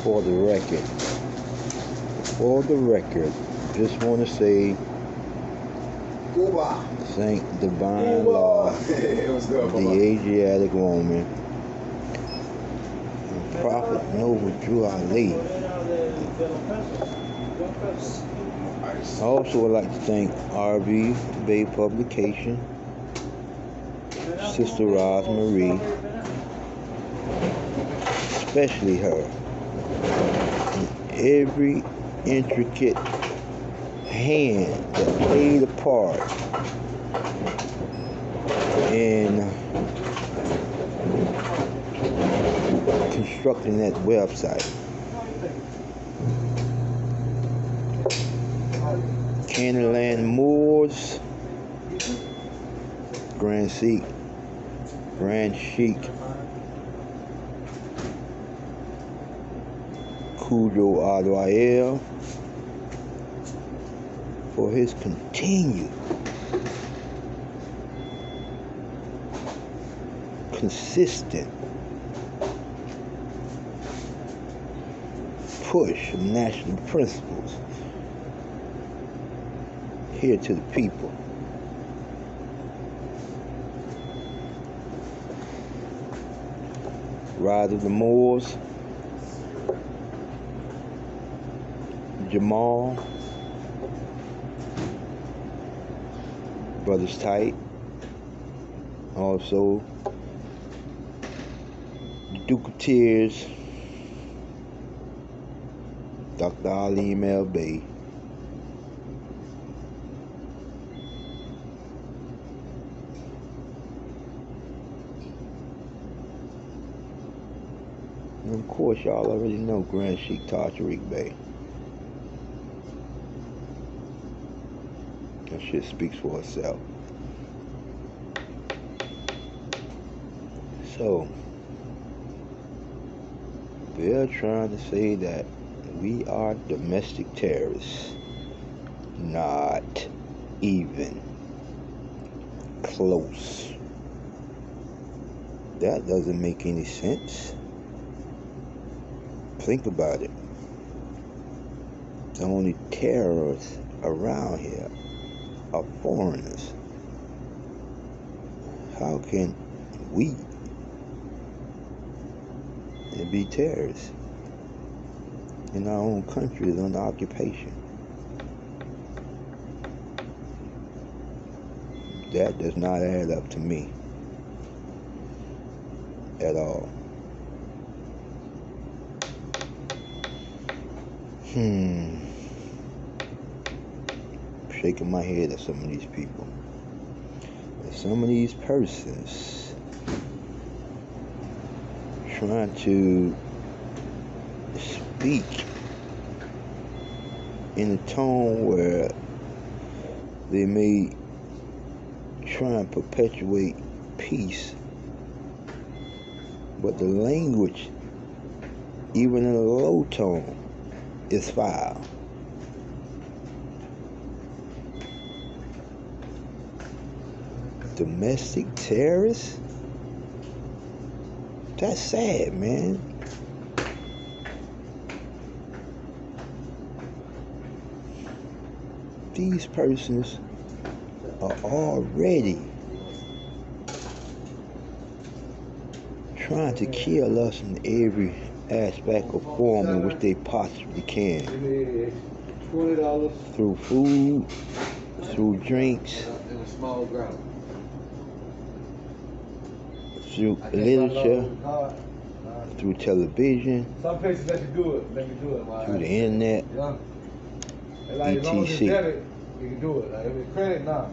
for the record, just want to say, thank Divine Law, the Asiatic woman, and Prophet Noble Drew Ali. I also would like to thank RV Bay Publication, Sister Rosemarie, especially her, and every intricate hand that played a part in constructing that website. Candyland Moors, Grand Chic, Cujo Adwael, for his continued consistent push of national principles here to the people. Rise of the Moors, Jamal, Brothers Tight, also Duke of Tears, Dr. Ali Mel Bay, and of course y'all already know Grand Chic Tariq Bay. That shit speaks for itself. So they're trying to say that we are domestic terrorists. Not even close. That doesn't make any sense. Think about it. The only terrorists around here are foreigners. How can we be terrorists in our own country is under occupation? That does not add up to me at all. Shaking my head at some of these people. And some of these persons trying to speak in a tone where they may try and perpetuate peace, but the language, even in a low tone, is foul. Domestic terrorists? That's sad, man. These persons are already trying to kill us in every aspect or form in which they possibly can. Through food, through drinks, through literature, through television, some places let you do it. through the internet, etc. You can do it. Like, if it's credit, nah.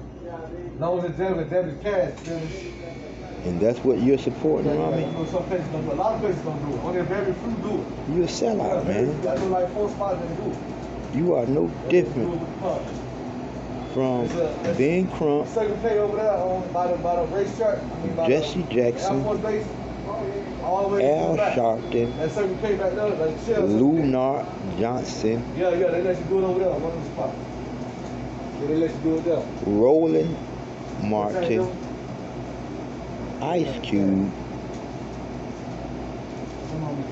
No one's in debit cash. And that's what you're supporting, Rami? Some places don't do it. A lot of places don't do it. Only a very few do it. You're a sellout, man. I know like 4 spots that do it. You are no different from Ben Crump, Second play over there by the racetrack. Jesse Jackson, Al Sharpton, Lou Nart Johnson, yeah, they let you do it over there, one of the spots. Yeah, they let you do it there. Roland Martin, Ice Cube,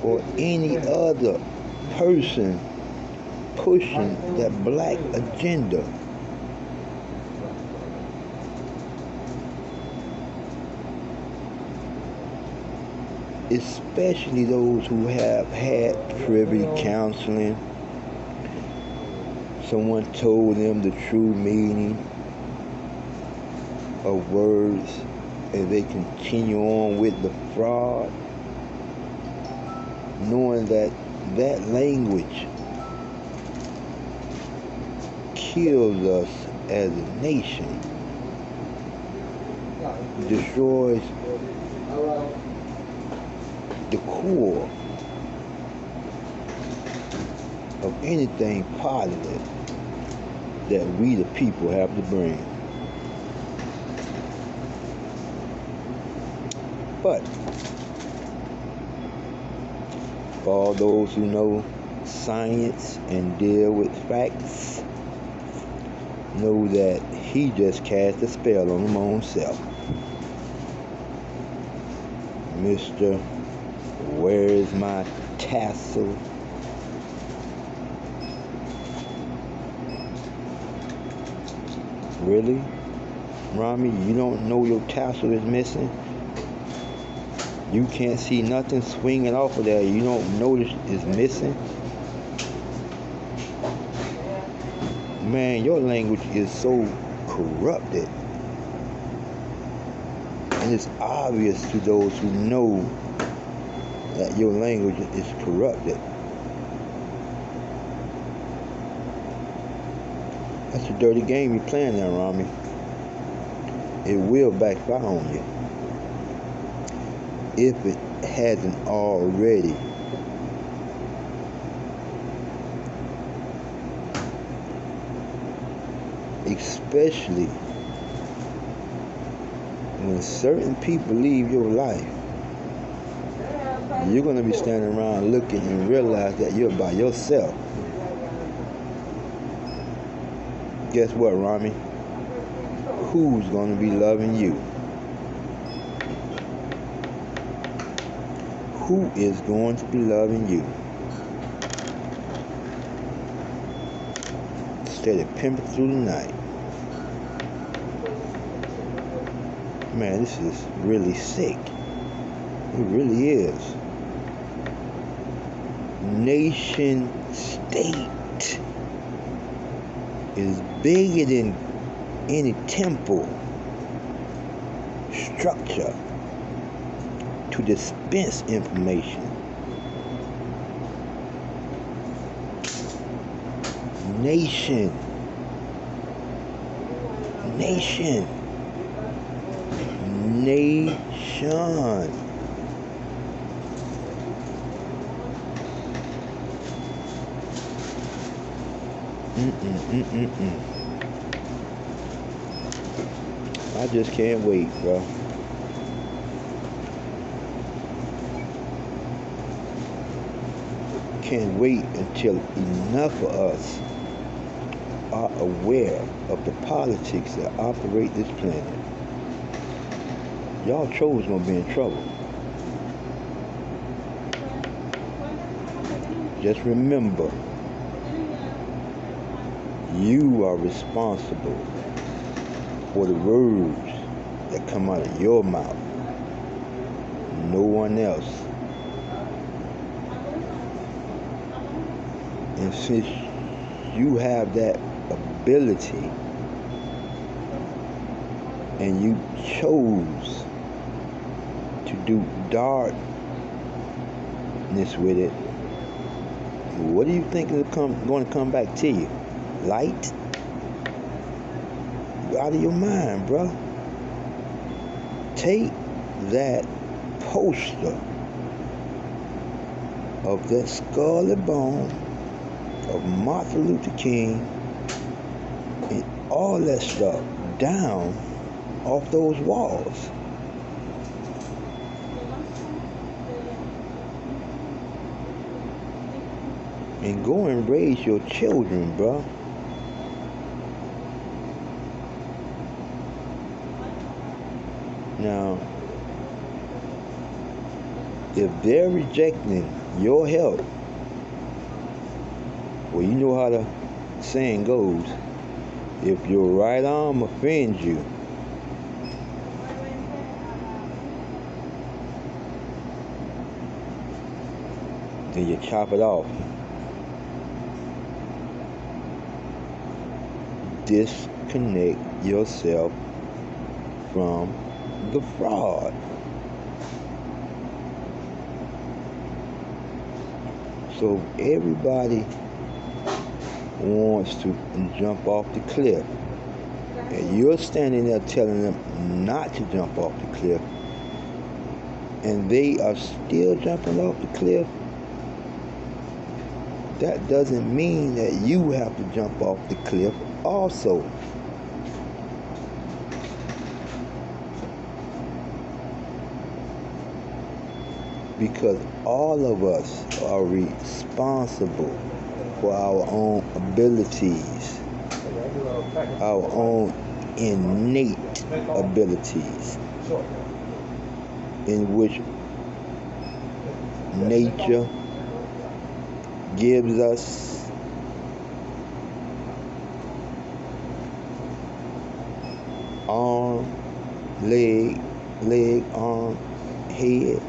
or any other person pushing that black agenda. Especially those who have had privy counseling. Someone told them the true meaning of words, and they continue on with the fraud, knowing that that language kills us as a nation, destroys the core of anything positive that we the people have to bring. But for all those who know science and deal with facts, know that he just cast a spell on his own self. Mr. Where is my tassel? Really? Rami, you don't know your tassel is missing? You can't see nothing swinging off of there. You don't notice it's missing? Man, your language is so corrupted. And it's obvious to those who know that your language is corrupted. That's a dirty game you're playing there, Rami. It will backfire on you if it hasn't already. Especially when certain people leave your life, you're going to be standing around looking and realize that you're by yourself. Guess what, Rami? Who's going to be loving you? Who is going to be loving you? Instead of pimping through the night. Man, this is really sick. It really is. Nation state is bigger than any temple structure to dispense information. Nation. Nation. I just can't wait, bro. Can't wait until enough of us are aware of the politics that operate this planet. Y'all trolls gonna be in trouble. Just remember, you are responsible for the words that come out of your mouth. No one else. And since you have that ability and you chose to do darkness with it, what do you think is going to come back to you? Light? You're out of your mind, bro. Take that poster of that skull and bone of Martin Luther King and all that stuff down off those walls. And go and raise your children, bro. Now, if they're rejecting your help, Well, you know how the saying goes. If your right arm offends you, then you chop it off. Disconnect yourself from the fraud. So everybody wants to jump off the cliff, and you're standing there telling them not to jump off the cliff, and they are still jumping off the cliff, that doesn't mean that you have to jump off the cliff also. Because all of us are responsible for our own abilities, our own innate abilities, in which nature gives us. Arm, leg, arm, head.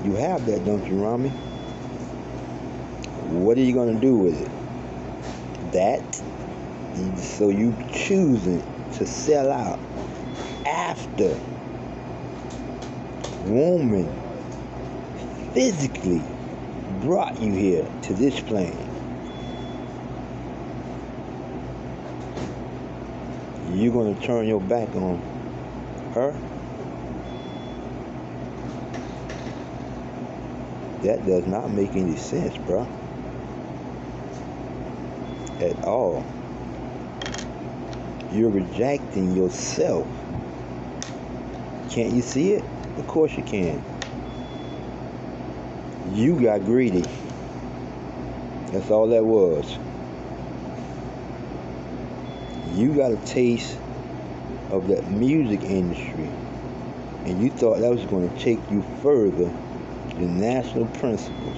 You have that, don't you, Rami? What are you going to do with it? That. So you choosing to sell out after woman physically brought you here to this plane. You're going to turn your back on her? That does not make any sense, bro. At all. You're rejecting yourself. Can't you see it? Of course you can. You got greedy. That's all that was. You got a taste of that music industry, and you thought that was going to take you further than national principles.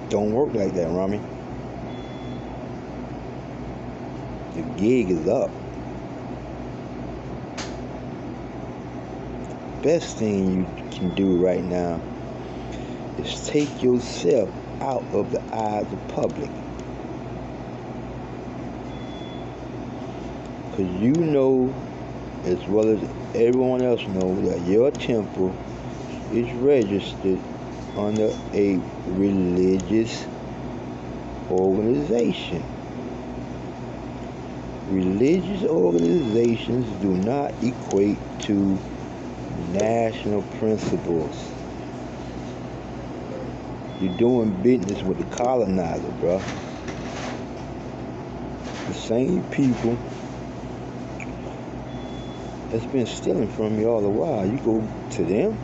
Don't work like that, Rami. The gig is up. Best thing you can do right now is take yourself out of the eyes of the public. Because you know, as well as everyone else knows, that your temple is registered under a religious organization. Religious organizations do not equate to national principles. You're doing business with the colonizer, bro. The same people that's been stealing from you all the while. You go to them.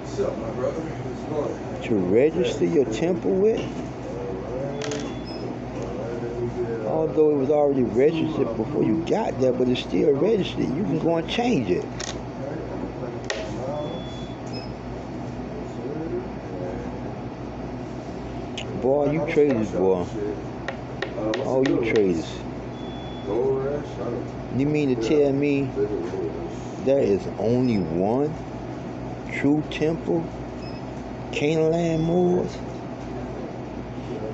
What's up, my brother? What's going? To register your temple with. Although it was already registered before you got there, but it's still registered. You can go and change it. Boy, you traders, boy. Oh, you traders. You mean to tell me there is only one true temple, Canaan Moors?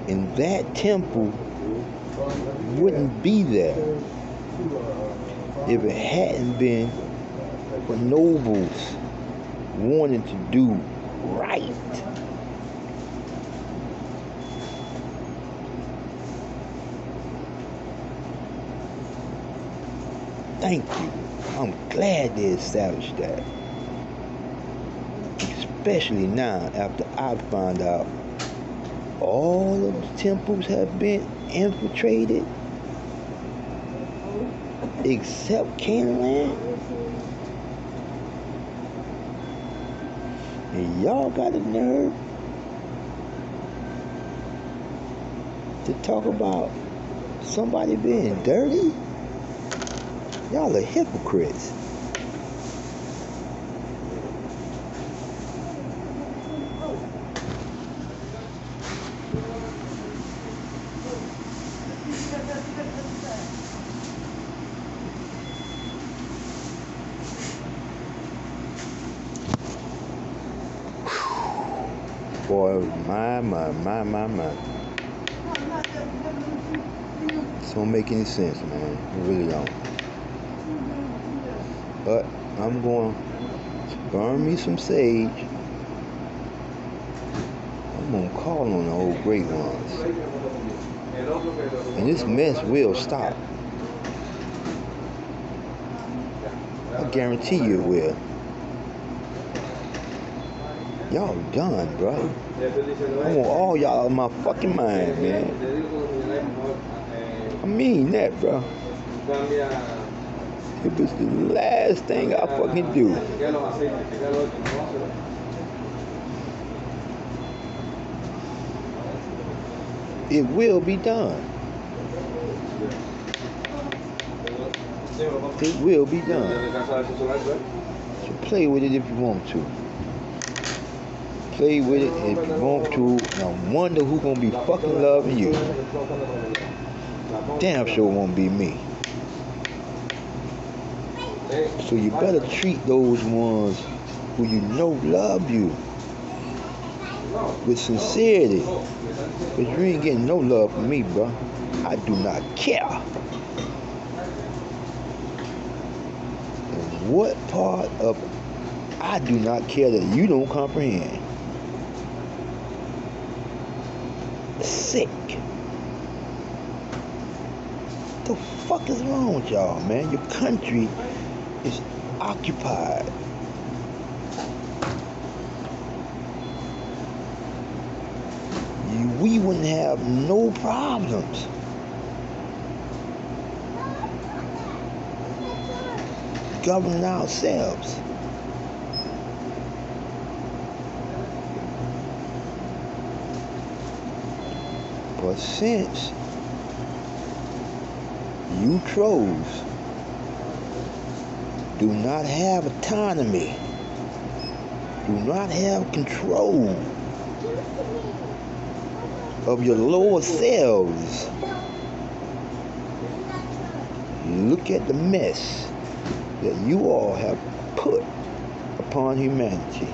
And that temple wouldn't be there if it hadn't been for nobles wanting to do right. Thank you. I'm glad they established that. Especially now, after I found out all of the temples have been infiltrated except Canaan. And y'all got a nerve to talk about somebody being dirty? Y'all are hypocrites. Boy, my. It don't make any sense, man. It really don't. But I'm going to burn me some sage. I'm going to call on the old great ones. And this mess will stop. I guarantee you it will. Y'all done, bro. I want all y'all out of my fucking mind, man. I mean that, bro. It was the last thing I fucking do. It will be done. It will be done. So play with it if you want to. Play with it if you want to. And I wonder who's gonna be fucking loving you. Damn sure won't be me. So you better treat those ones who you know love you with sincerity. Because you ain't getting no love from me, bro. I do not care. And what part of I do not care that you don't comprehend? Sick. What the fuck is wrong with y'all, man? Your country is occupied. We wouldn't have no problems. Governing ourselves. But since you trolls do not have autonomy, do not have control of your lower selves, look at the mess that you all have put upon humanity.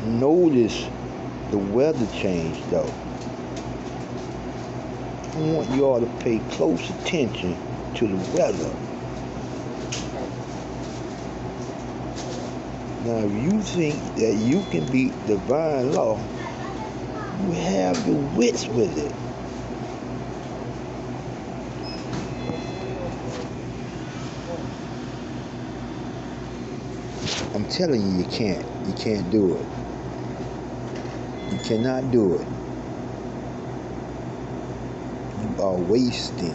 Notice the weather change, though. I want you all to pay close attention to the weather. Now, if you think that you can beat divine law, you have your wits with it. I'm telling you, you can't. You can't do it. You cannot do it. You are wasting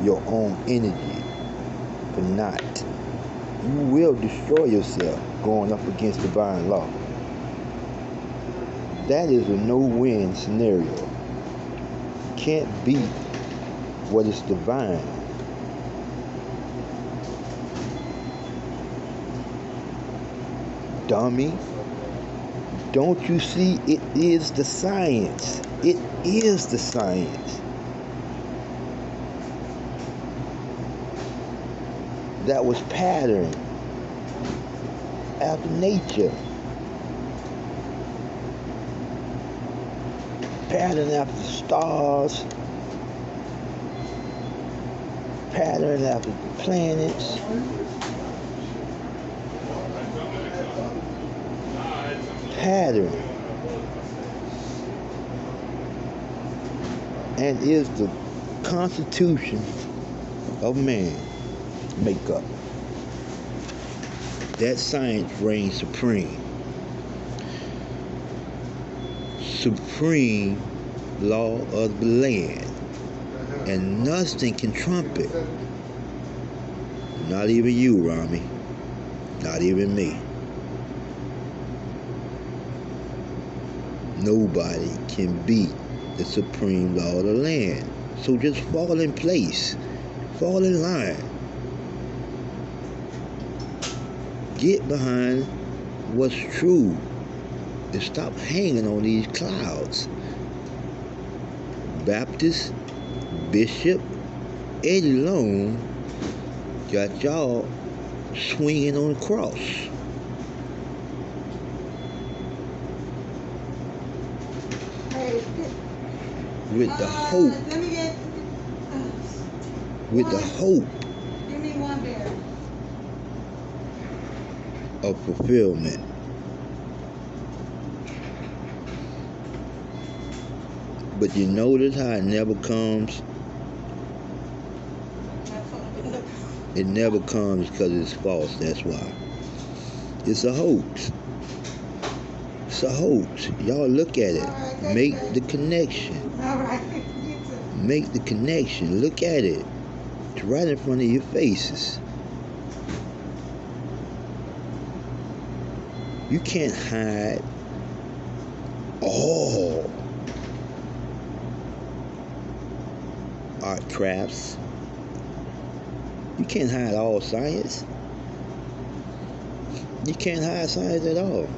your own energy for naught. You will destroy yourself going up against divine law. That is a no-win scenario. You can't beat what is divine. Dummy. Don't you see? It is the science. It is the science. That was patterned after nature. Patterned after the stars. Patterned after the planets. Pattern, and is the constitution of man makeup. That science reigns supreme. Supreme law of the land. And nothing can trump it. Not even you, Rami. Not even me. Nobody can beat the supreme law of the land. So just fall in place. Fall in line. Get behind what's true. And stop hanging on these clouds. Baptist Bishop Eddie Long got y'all swinging on the cross. With the hope. With the hope. Give me one beer. Of fulfillment. But you notice how it never comes? It never comes because it's false, that's why. It's a hoax. It's a hoax. Y'all look at it. Make the connection. All right. Make the connection. Look at it. It's right in front of your faces. You can't hide all art crafts. You can't hide all science. You can't hide science at all.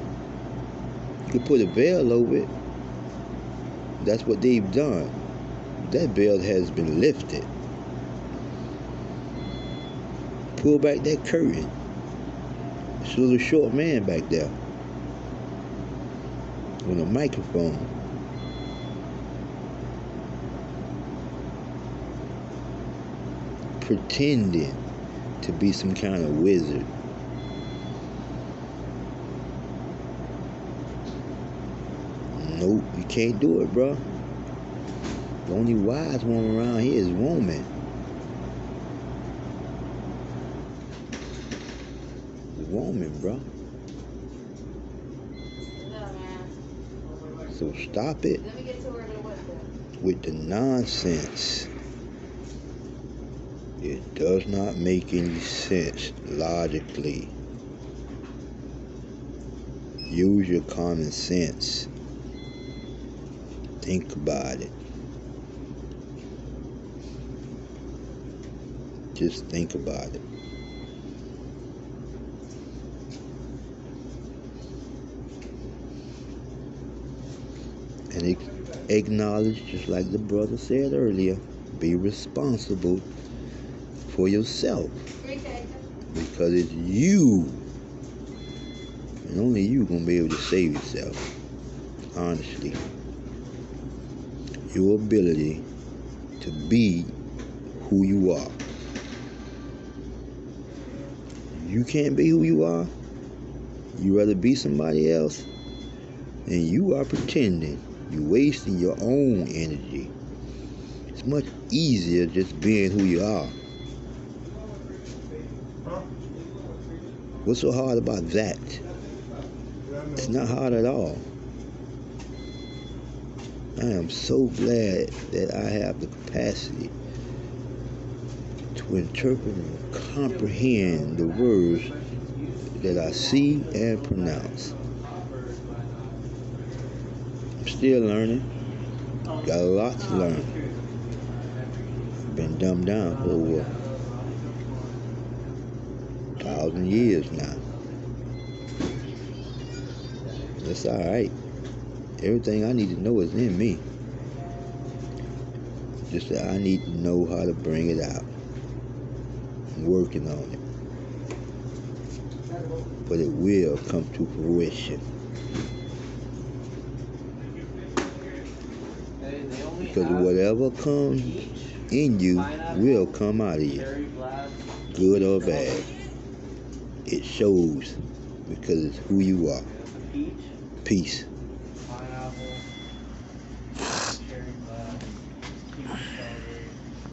You can put a veil over it. That's what they've done. That veil has been lifted. Pull back that curtain. It's a little short man back there with a microphone. Pretending to be some kind of wizard. Nope, you can't do it, bro. The only wise woman around here is woman. Woman, bro. So stop it with the nonsense. It does not make any sense logically. Use your common sense. Think about it. Just think about it. And acknowledge, just like the brother said earlier, be responsible for yourself. Because it's you. And only you gonna be able to save yourself. Honestly. Your ability to be who you are. You can't be who you are. You rather be somebody else. And you are pretending. You're wasting your own energy. It's much easier just being who you are. What's so hard about that? It's not hard at all. I am so glad that I have the capacity to interpret and comprehend the words that I see and pronounce. I'm still learning. Got a lot to learn. Been dumbed down for over 1,000 years now. That's all right. Everything I need to know is in me. Just that I need to know how to bring it out. I'm working on it. But it will come to fruition. Because whatever comes in you will come out of you. Good or bad. It shows because it's who you are. Peace.